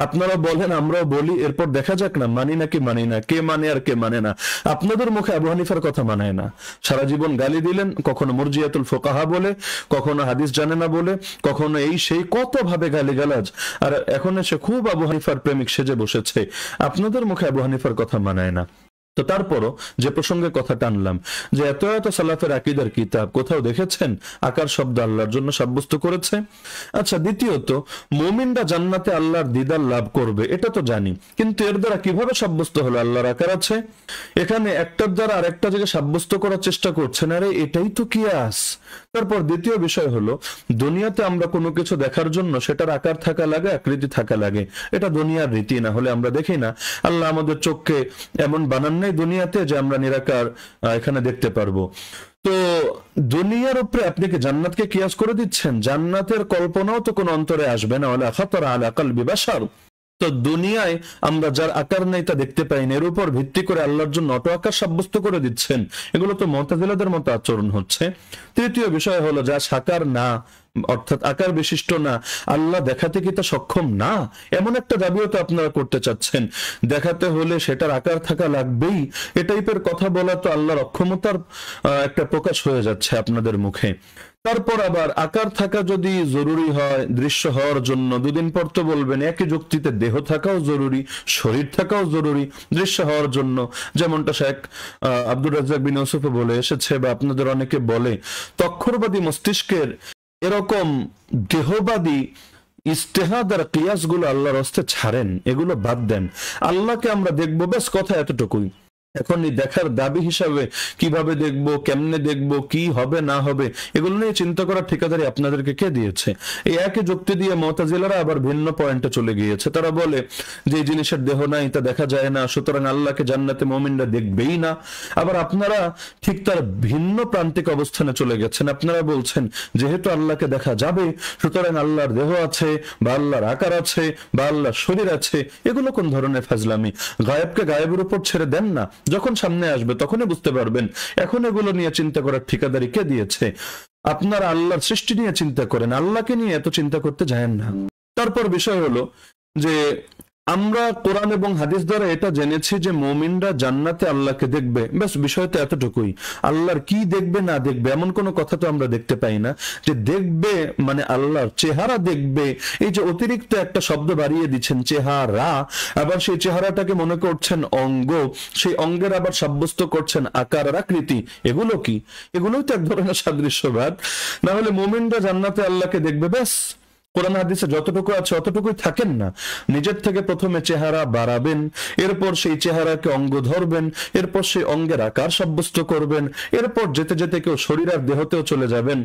আপনারা বলেন আমরাও বলি, এরপর দেখা যাক না মানি নাকি মানি না, কে মানে আর কে মানে না। আপনাদের মুখে আবু হানিফার কথা মানায় না, সারা জীবন গালি দিলেন, কখনো মুরজিয়াতুল ফুকাহা বলে, কখনো হাদিস জানে না বলে, কখনো এই সেই কত ভাবে গালিগালাজ, আর এখন এসে খুব আবু হানিফার প্রেমিক সেজে বসেছে। আপনাদের মুখে আবু হানিফার কথা মানায় না। তো তারপরও যে প্রসঙ্গে কথা টানলাম যে এত এত সালাফের আকীদার কিতাব কোথাও দেখেছেন আকার শব্দ আল্লাহর জন্য সাব্যস্ত করেছে? আচ্ছা, দ্বিতীয়ত মুমিনরা জান্নাতে আল্লাহর দিদার লাভ করবে এটা তো জানি, কিন্তু এর দ্বারা কিভাবে সাব্যস্ত হলো আল্লাহর আকার আছে? এখানে একটার দ্বারা আরেকটা জায়গায় সাব্যস্ত করার চেষ্টা করছেন, আরে এটাই তো কিয়াস। তারপর দ্বিতীয় বিষয় হলো দুনিয়াতে আমরা কোনো কিছু দেখার জন্য সেটার আকার থাকা লাগে, আকৃতি থাকা লাগে, এটা দুনিয়ার রীতি, না হলে আমরা দেখি না। আল্লাহ আমাদের চোখকে এমন বানান নাই দুনিয়াতে যে আমরা নিরাকার এখানে দেখতে পারবো। তো দুনিয়ার উপরে আপনি কি জান্নাতকে কিয়াস করে দিচ্ছেন? জান্নাতের কল্পনাও তো কোন অন্তরে আসবে না, ওয়ালা খাতারা আলা কলবি বাশার। তো দুনিয়ায় আমরা যার আকার নেই তা দেখতে পাই না, এর উপর ভিত্তি করে আল্লাহর জন্য অটো আকার সাব্যস্ত করে দিচ্ছেন, এগুলো তো মুতাজিলাদের মতো আচরণ হচ্ছে। তৃতীয় বিষয় হলো যা সাকার না, অর্থাৎ আকার বিশিষ্ট না, আল্লাহ দেখাতে কি তা সক্ষম না, এমন একটা দাবিও তো আপনারা করতে চাচ্ছেন। দেখাতে হলে সেটার আকার থাকা লাগবেই, এ টাইপের কথা বলা তো আল্লাহর অক্ষমতার একটা প্রকাশ হয়ে যাচ্ছে আপনাদের মুখে। তারপর আবার আকার থাকা যদি জরুরি হয় দৃশ্য হওয়ার জন্য, দুদিন পর তো বলবেন একই যুক্তিতে দেহ থাকাও জরুরি, শরীর থাকাও জরুরি দৃশ্য হওয়ার জন্য, যেমনটা শেখ আব্দুর রাজ্জাক বিন ইউসুফ বলে এসেছে বা আপনাদের অনেকে বলে। তক্ষরবাদী মস্তিষ্কের এরকম দেহবাদী ইস্তেহাদ আর কিয়াস গুলো আল্লাহর হস্তে ছাড়েন, এগুলো বাদ দেন। আল্লাহকে আমরা দেখবো, বেশ কথা এতটুকুই। এখন এই দেখার দাবি হিসাবে কিভাবে দেখবো, কেমনে দেখবো, কি হবে না হবে, এগুলো নিয়ে চিন্তা করার ঠিকাদারি আপনাদেরকে কে দিয়েছে? এই একই যুক্তি দিয়ে মুতাজিলারা আবার ভিন্ন পয়েন্টে চলে গিয়েছে। তারা বলে যে এই জিনিসের দেহ নাই, তা দেখা যায় না, সুতরাং আল্লাহকে জান্নাতে মুমিনরা দেখবেই না। আবার আপনারা ঠিক তার ভিন্ন প্রান্তিক অবস্থানে চলে গেছেন, আপনারা বলছেন যেহেতু আল্লাহকে দেখা যাবে সুতরাং আল্লাহর দেহ আছে বা আল্লাহর আকার আছে বা আল্লাহর শরীর আছে। এগুলো কোন ধরনের ফাজলামি? গায়েবকে গায়েবের উপর ছেড়ে দেন না, যখন সামনে আসবে তখনই বুঝতে পারবেন। এখন এগুলো নিয়ে চিন্তা করার ঠিকাদারি কে দিয়েছে? আপনারা আল্লাহর সৃষ্টি নিয়ে চিন্তা করেন, আল্লাহকে নিয়ে এত চিন্তা করতে যায়েন না। তারপর বিষয় হলো যে আমরা কোরআন এবং হাদিস দ্বারা এটা জেনেছি যে মুমিনরা জান্নাতে আল্লাহকে দেখবে, ব্যাস বিষয় তো এতটুকুই। আল্লাহর কি দেখবে না দেখবে এমন কোনো কথা তো আমরা দেখতে পাই না। যে দেখবে মানে আল্লাহর চেহারা দেখবে, এই যে অতিরিক্ত একটা শব্দ বাড়িয়ে দিচ্ছেন চেহারা, আবার সেই চেহারাটাকে মনে করছেন অঙ্গ, সেই অঙ্গের আবার সাব্যস্ত করছেন আকার আর আকৃতি। এগুলো কি? এগুলোই তো এক ধরনের সাদৃশ্যবাদ। না হলে মুমিনরা জান্নাতে আল্লাহকে দেখবে, ব্যাস কোরআন হাদিসে যতটুকু আছে অতটুকুই থাকেন না। নিজের থেকে প্রথমে চেহারা বাড়াবেন, এরপর সেই চেহারাকে অঙ্গ ধরবেন, এরপর সেই অঙ্গের আকার সাব্যস্ত করবেন, এরপর যেতে যেতে কেউ শরীর আর দেহতেও চলে যাবেন।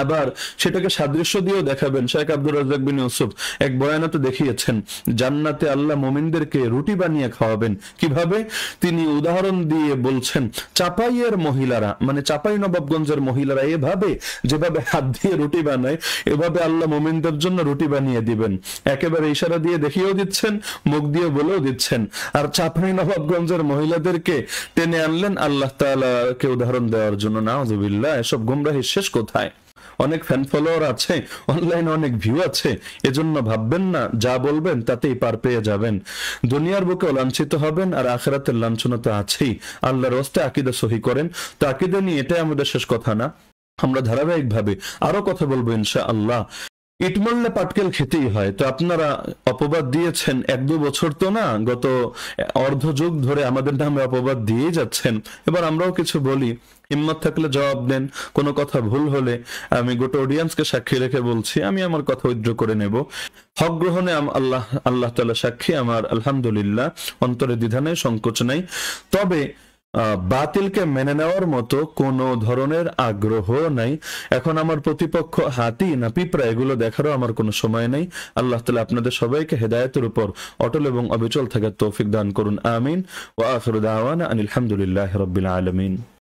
আবার সেটাকে সাদৃশ্য দিয়েও দেখাবেন। শেখ আব্দুর রাজ্জাক বিন ইউসুফ এক বয়ানে তো দেখিয়েছেন জান্নাতে আল্লাহ মুমিনদেরকে রুটি বানিয়ে খাওয়াবেন। কিভাবে? তিনি উদাহরণ দিয়ে বলছেন চাপাইয়ের মহিলারা, মানে চাপাই নবাবগঞ্জের মহিলারা এভাবে যেভাবে হাত দিয়ে রুটি বানায়, এভাবে আল্লাহ মুমিনদের জন্য রুটি বানিয়ে দিবেন। একেবারে ইশারা দিয়ে দেখিয়েও দিচ্ছেন, মুখ দিয়ে বলেও দিচ্ছেন। আর চাপাই নবাবগঞ্জের মহিলাদেরকে টেনে আনলেন আল্লাহ তাআলাকে উদাহরণ দেওয়ার জন্য। নাউযুবিল্লাহ, এসব গুমরাহি শেষ কোথায়? অনেক ফ্যান ফলোয়ার আছে, অনলাইনে অনেক ভিউ আছে, এজন্য ভাববেন না যা বলবেন তাতেই পার পেয়ে যাবেন। দুনিয়ার বুকে লাঞ্ছিত হবেন আর আখিরাতের লাঞ্ছনা তো আছেই। আল্লাহর রাস্তায় আকীদা সহি করেন। তো আকীদা নিয়ে এটাই আমাদের শেষ কথা না, আমরা ধারাবাহিকভাবে আরো কথা বলবো ইনশাআল্লাহ। ইট মারলে পাটকেল খেতেই হয়। তো আপনারা অপবাদ দিয়েছেন 1-2 বছর তো না, গত অর্ধ যুগ ধরে আমাদের নামে অপবাদ দিয়ে যাচ্ছেন। এবার আমরাও কিছু বলি, হিম্মত থাকলে জবাব দেন। কোনো কথা ভুল হলে আমি গোটা অডিয়েন্সকে সাক্ষী রেখে বলছি, আমি আমার কথা উইথড্র করে নেব। হক গ্রহণে আল্লাহ তাআলা সাক্ষী, আমার আলহামদুলিল্লাহ অন্তরে দ্বিধা নেই, সংকোচ নাই। তবে বাতিলকে মেনে নেওয়ার মতো কোনো ধরনের আগ্রহ নাই। এখন আমার প্রতিপক্ষ হাতি না পিঁপড়া এগুলো দেখারও আমার কোনো সময় নেই। আল্লাহ তাআলা আপনাদের সবাইকে হেদায়েতের উপর অটল এবং অবিচল থাকার তৌফিক দান করুন। আমিন। ওয়া আখিরু দাওয়ানা আনিল হামদুলিল্লাহি রাব্বিল আলামিন।